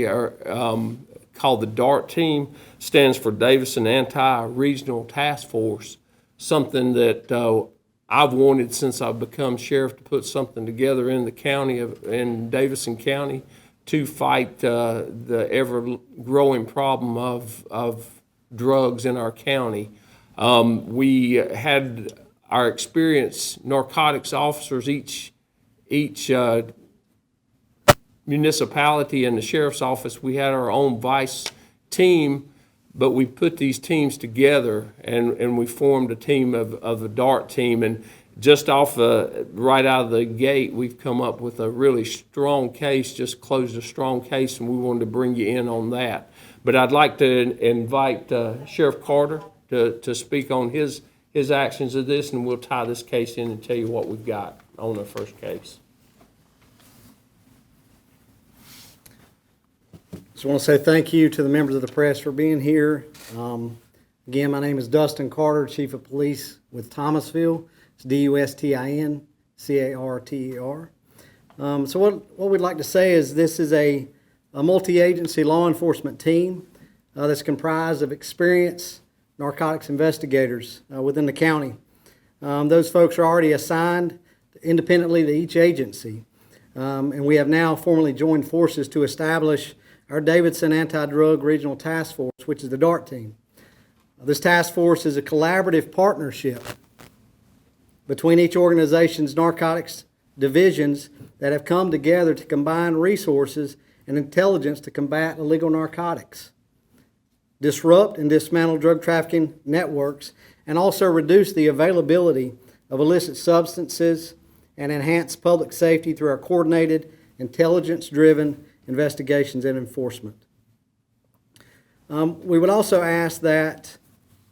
are called the DART team, stands for Davidson Anti-Regional Task Force, something that I've wanted since I've become sheriff, to put something together in the county in Davidson County to fight the ever-growing problem of drugs in our county. We had our experienced narcotics officers, each municipality and the sheriff's office, we had our own vice team, but we put these teams together and we formed a team of a DART team. And just right out of the gate, we've come up with a really strong case, just closed a strong case, and we wanted to bring you in on that. But I'd like to invite Sheriff Carter to speak on his actions of this, and we'll tie this case in and tell you what we've got on the first case. Just want to say thank you to the members of the press for being here. Again, my name is Dustin Carter, Chief of Police with Thomasville. It's DUSTIN CARTER. So what we'd like to say is this is a multi-agency law enforcement team that's comprised of experienced narcotics investigators within the county. Those folks are already assigned independently to each agency, and we have now formally joined forces to establish our Davidson Anti-Drug Regional Task Force, which is the DART team. This task force is a collaborative partnership between each organization's narcotics divisions that have come together to combine resources and intelligence to combat illegal narcotics, disrupt and dismantle drug trafficking networks, and also reduce the availability of illicit substances and enhance public safety through our coordinated, intelligence-driven investigations and enforcement. We would also ask that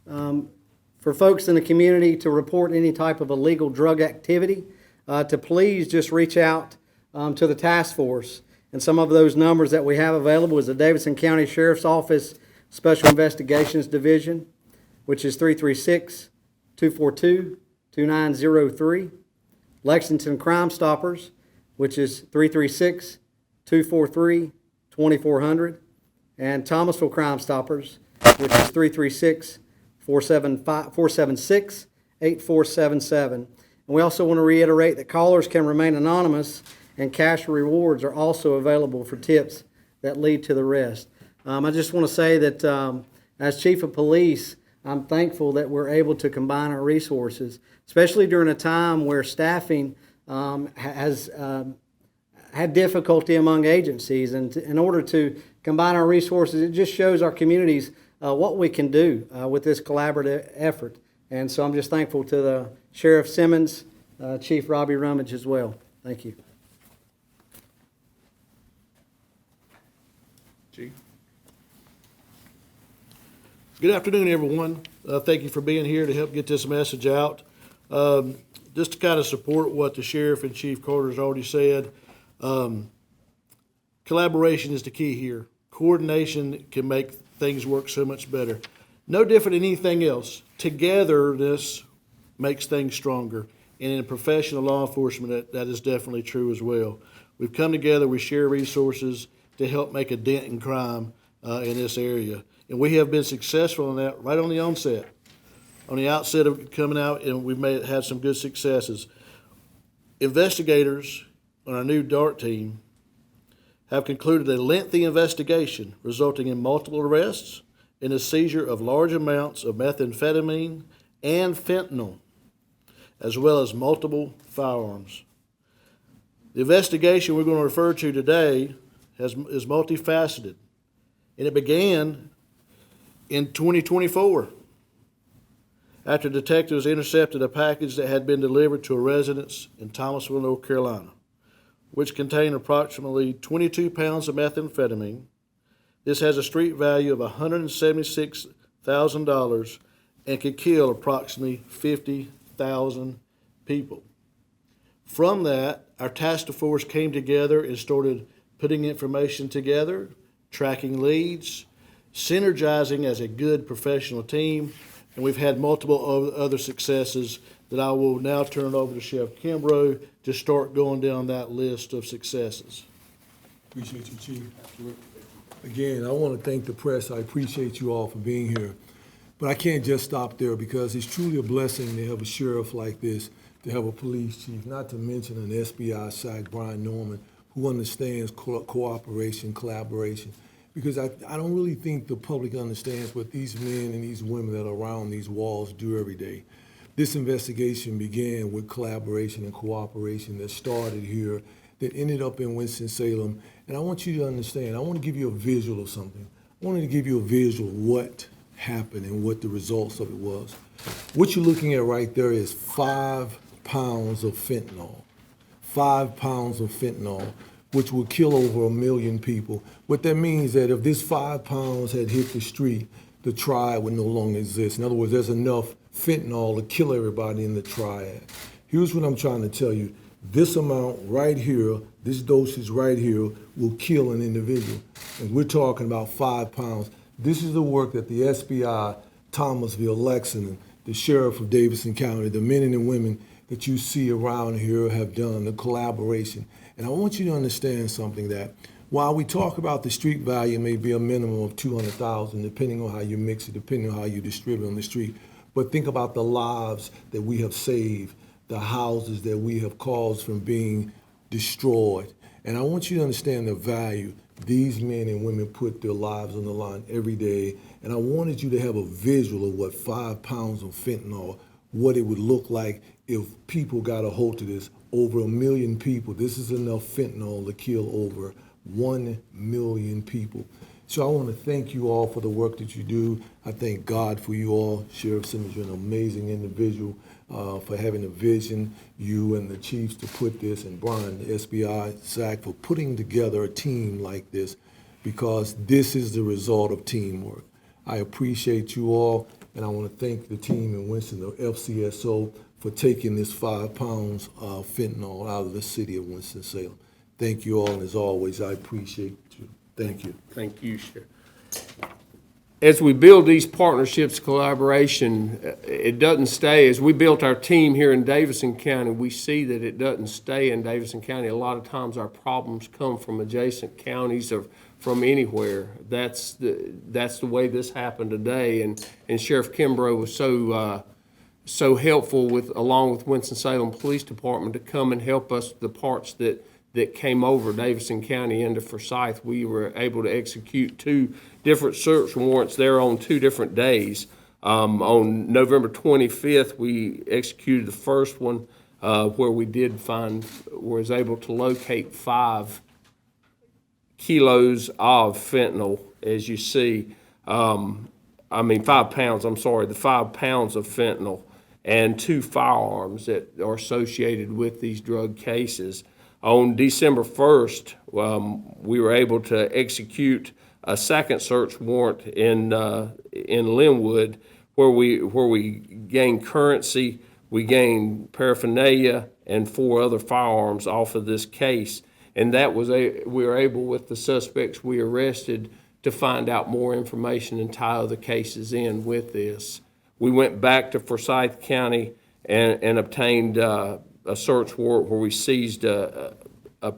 for folks in the community to report any type of illegal drug activity, to please just reach out to the task force. And some of those numbers that we have available is the Davidson County Sheriff's Office Special Investigations Division, which is 336-242-2903. Lexington Crime Stoppers, which is 336-243-2400. And Thomasville Crime Stoppers, which is 336-476-8477. And we also want to reiterate that callers can remain anonymous, and cash rewards are also available for tips that lead to the rest. I just want to say that as Chief of Police, I'm thankful that we're able to combine our resources, especially during a time where staffing has had difficulty among agencies. And in order to combine our resources, it just shows our communities what we can do with this collaborative effort. And so I'm just thankful to the Sheriff Simmons, Chief Robbie Rummage as well. Thank you. Chief. Good afternoon, everyone. Thank you for being here to help get this message out. Just to kind of support what the Sheriff and Chief Carter has already said, collaboration is the key here. Coordination can make things work so much better. No different than anything else. Togetherness makes things stronger. And in professional law enforcement, that is definitely true as well. We've come together, we share resources to help make a dent in crime in this area. And we have been successful in that right on the onset. On the outset of coming out, and we've had some good successes. Investigators on our new DART team have concluded a lengthy investigation resulting in multiple arrests and the seizure of large amounts of methamphetamine and fentanyl, as well as multiple firearms. The investigation we're going to refer to today is multifaceted, and it began in 2024 after detectives intercepted a package that had been delivered to a residence in Thomasville, North Carolina, which contained approximately 22 pounds of methamphetamine. This has a street value of $176,000 and could kill approximately 50,000 people. From that, our task force came together and started putting information together, tracking leads, synergizing as a good professional team, and we've had multiple other successes that I will now turn over to Sheriff Kimbrough to start going down that list of successes. Appreciate you, Chief. Again, I want to thank the press. I appreciate you all for being here. But I can't just stop there because it's truly a blessing to have a sheriff like this, to have a police chief, not to mention an SBI SAC, Brian Norman, who understands cooperation, collaboration. Because I don't really think the public understands what these men and these women that are around these walls do every day. This investigation began with collaboration and cooperation that started here, that ended up in Winston-Salem. And I want you to understand, I want to give you a visual of something. I wanted to give you a visual of what happened and what the results of it was. What you're looking at right there is 5 pounds of fentanyl. 5 pounds of fentanyl, which will kill over 1 million people. What that means is that if this 5 pounds had hit the street, the triad would no longer exist. In other words, there's enough fentanyl to kill everybody in the triad. Here's what I'm trying to tell you. This amount right here, this dosage right here, will kill an individual. And we're talking about 5 pounds. This is the work that the SBI, Thomasville, Lexington, the sheriff of Davidson County, the men and women that you see around here have done, the collaboration. And I want you to understand something, that while we talk about the street value may be a minimum of $200,000, depending on how you mix it, depending on how you distribute on the street, but think about the lives that we have saved, the houses that we have caused from being destroyed. And I want you to understand the value. These men and women put their lives on the line every day. And I wanted you to have a visual of what 5 pounds of fentanyl, what it would look like if people got a hold of this. Over 1 million people. This is enough fentanyl to kill over 1 million people. So I want to thank you all for the work that you do. I thank God for you all. Sheriff Simmons, you're an amazing individual for having a vision, you and the chiefs to put this, and Brian, the SBI, SAC, for putting together a team like this, because this is the result of teamwork. I appreciate you all, and I want to thank the team in Winston, the FCSO, for taking this 5 pounds of fentanyl out of the city of Winston-Salem. Thank you all, and as always, I appreciate you. Thank you. Thank you, Sheriff. As we build these partnerships, collaboration, it doesn't stay. As we built our team here in Davidson County, we see that it doesn't stay in Davidson County. A lot of times our problems come from adjacent counties or from anywhere. That's the way this happened today. And Sheriff Kimbrough was so helpful along with Winston-Salem Police Department to come and help us, the parts that came over Davidson County into Forsyth. We were able to execute 2 different search warrants there on 2 different days. On November 25th, we executed the first one where we was able to locate 5 kilos of fentanyl, as you see. 5 pounds, I'm sorry, the 5 pounds of fentanyl, and 2 firearms that are associated with these drug cases. On December 1st, we were able to execute a second search warrant in Linwood, where we gained currency, we gained paraphernalia, and 4 other firearms off of this case. And we were able, with the suspects we arrested, to find out more information and tie other cases in with this. We went back to Forsyth County and obtained a search warrant where we seized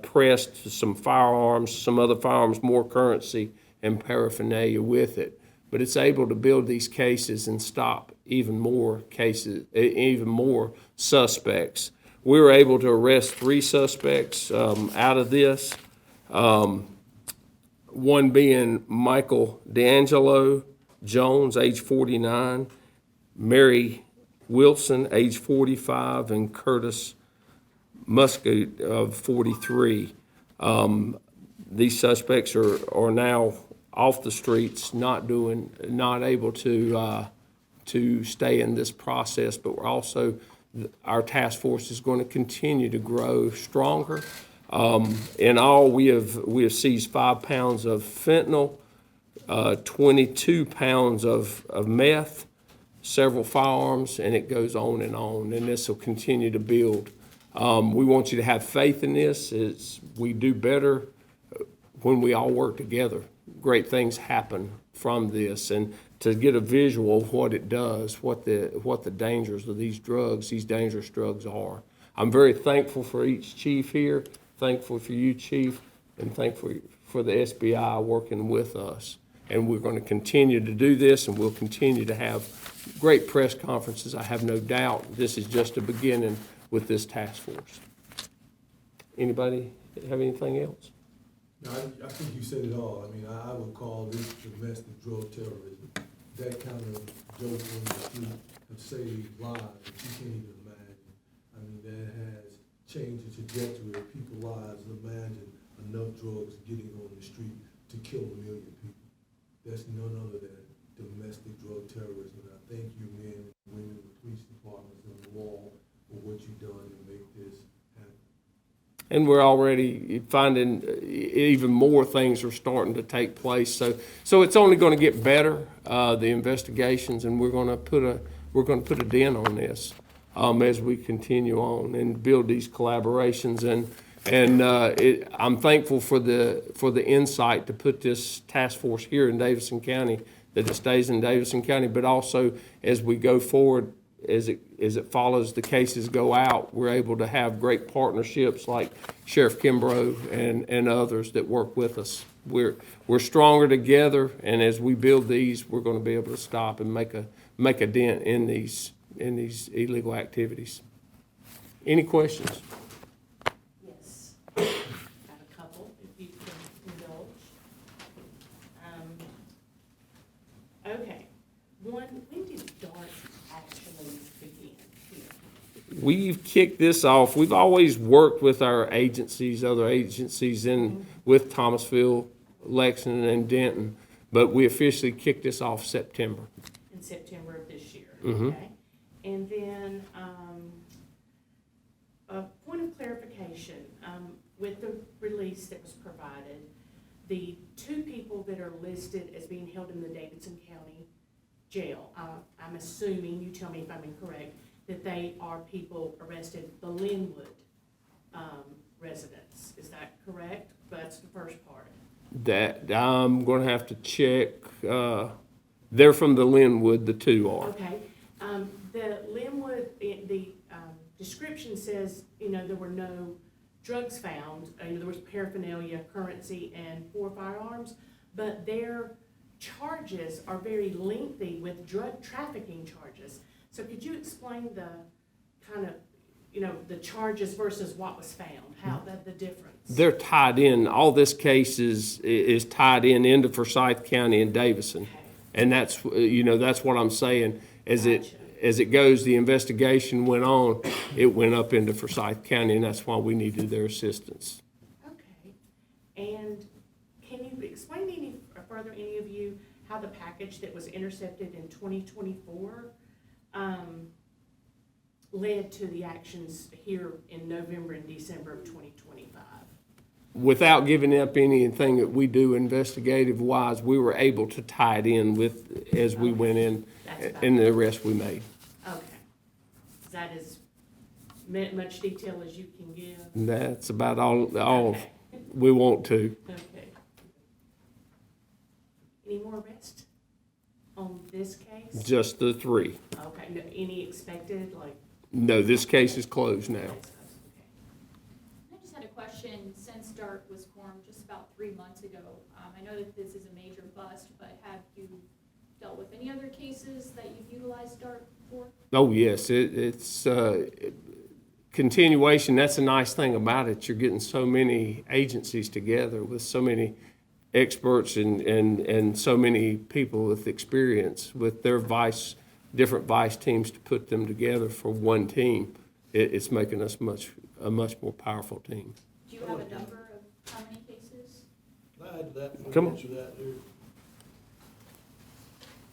pressed some firearms, some other firearms, more currency, and paraphernalia with it. But it's able to build these cases and stop even more cases, even more suspects. We were able to arrest 3 suspects out of this, one being Michael D'Angelo Jones, age 49, Mary Wilson, age 45, and Curtis Muscat of 43. These suspects are now off the streets, not able to stay in this process, but we're also, our task force is going to continue to grow stronger. In all, we have seized 5 pounds of fentanyl, 22 pounds of meth, several firearms, and it goes on, and this will continue to build. We want you to have faith in this. We do better when we all work together. Great things happen from this, and to get a visual of what it does, what the dangers of these dangerous drugs are. I'm very thankful for each chief here, thankful for you, Chief, and thankful for the SBI working with us. And we're going to continue to do this, and we'll continue to have great press conferences. I have no doubt this is just a beginning with this task force. Anybody have anything else? No, I think you said it all. I mean, I would call this domestic drug terrorism. That kind of joke on the street have saved lives that you can't even imagine. I mean, that has changed the trajectory of people's lives. Imagine enough drugs getting on the street to kill 1 million people. That's none other than domestic drug terrorism. And I thank you, men and women in the police departments on the wall, for what you've done to make this happen. And we're already finding even more things are starting to take place. So it's only going to get better, the investigations, and we're going to put a dent on this as we continue on and build these collaborations. And I'm thankful for the insight to put this task force here in Davidson County, that it stays in Davidson County, but also as we go forward, as it follows the cases go out, we're able to have great partnerships like Sheriff Kimbrough and others that work with us. We're stronger together, and as we build these, we're going to be able to stop and make a dent in these illegal activities. Any questions? Yes. Got a couple, if you can indulge. Okay. One, when did DART actually begin here? We've kicked this off. We've always worked with our agencies, other agencies with Thomasville, Lexington, and Denton, but we officially kicked this off September. In September of this year, Mhm. okay? And then, a point of clarification, with the release that was provided, the 2 people that are listed as being held in the Davidson County Jail, I'm assuming, you tell me if I'm incorrect, that they are people arrested at the Linwood residence. Is that correct? That's the first part. That I'm going to have to check. They're from the Linwood, the 2 are. Okay. The Linwood, the description says, there were no drugs found. There was paraphernalia, currency, and 4 firearms, but their charges are very lengthy with drug trafficking charges. So could you explain the kind of, the charges versus what was found, how the difference? They're tied in. All this case is tied into Forsyth County and Davidson. Okay. And that's what I'm saying. Gotcha. As it goes, the investigation went on, it went up into Forsyth County, and that's why we needed their assistance. Okay. And can you explain any of you, how the package that was intercepted in 2024 led to the actions here in November and December of 2025? Without giving up anything that we do investigative-wise, we were able to tie it in with, as we went in, and the arrest we made. Okay. Is that as much detail as you can give? That's about all Okay. we want to. Okay. Any more arrests on this case? Just the 3. Okay, no, any expected, No, this case is closed now. Okay. I just had a question. Since DART was formed just about 3 months ago, I know that this is a major bust, but have you dealt with any other cases that you've utilized DART for? Oh, yes, it's continuation. That's a nice thing about it. You're getting so many agencies together with so many experts and so many people with experience with their different vice teams to put them together for one team. It's making us a much more powerful team. Do you have a number of how many cases? Can I add to that? Come on. Answer that here?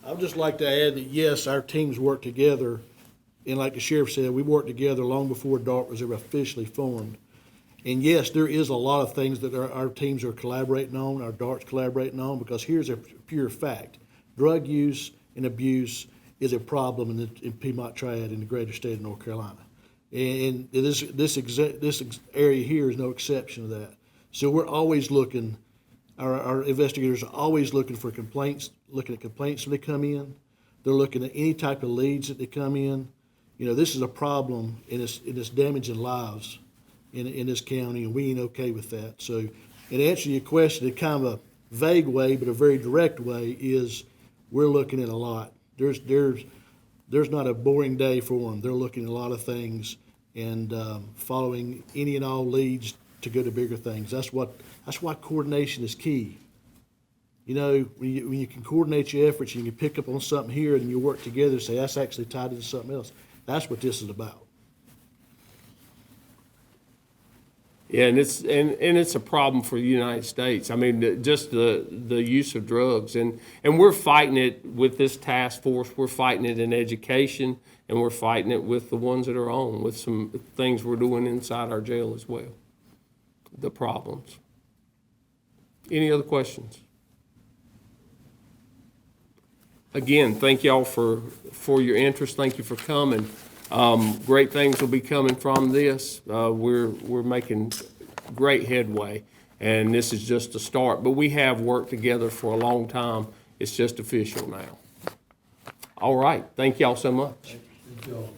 I would just like to add that, yes, our teams work together, and like the sheriff said, we worked together long before DART was ever officially formed. And yes, there is a lot of things that our teams are collaborating on, our DART's collaborating on, because here's a pure fact. Drug use and abuse is a problem in Piedmont Triad in the greater state of North Carolina. And this area here is no exception to that. So we're always looking, our investigators are always looking for complaints, looking at complaints when they come in. They're looking at any type of leads that they come in. This is a problem, and it's damaging lives in this county, and we ain't okay with that. So in answering your question in kind of a vague way, but a very direct way, is we're looking at a lot. There's not a boring day for them. They're looking at a lot of things and following any and all leads to go to bigger things. That's why coordination is key. You know, when you can coordinate your efforts, you can pick up on something here and you work together and say, that's actually tied into something else. That's what this is about. Yeah, and it's a problem for the United States. I mean, just the use of drugs, and we're fighting it with this task force. We're fighting it in education, and we're fighting it with the ones that are on, with some things we're doing inside our jail as well. The problems. Any other questions? Again, thank y'all for your interest. Thank you for coming. Great things will be coming from this. We're making great headway, and this is just a start. But we have worked together for a long time. It's just official now. All right. Thank y'all so much. Thank y'all.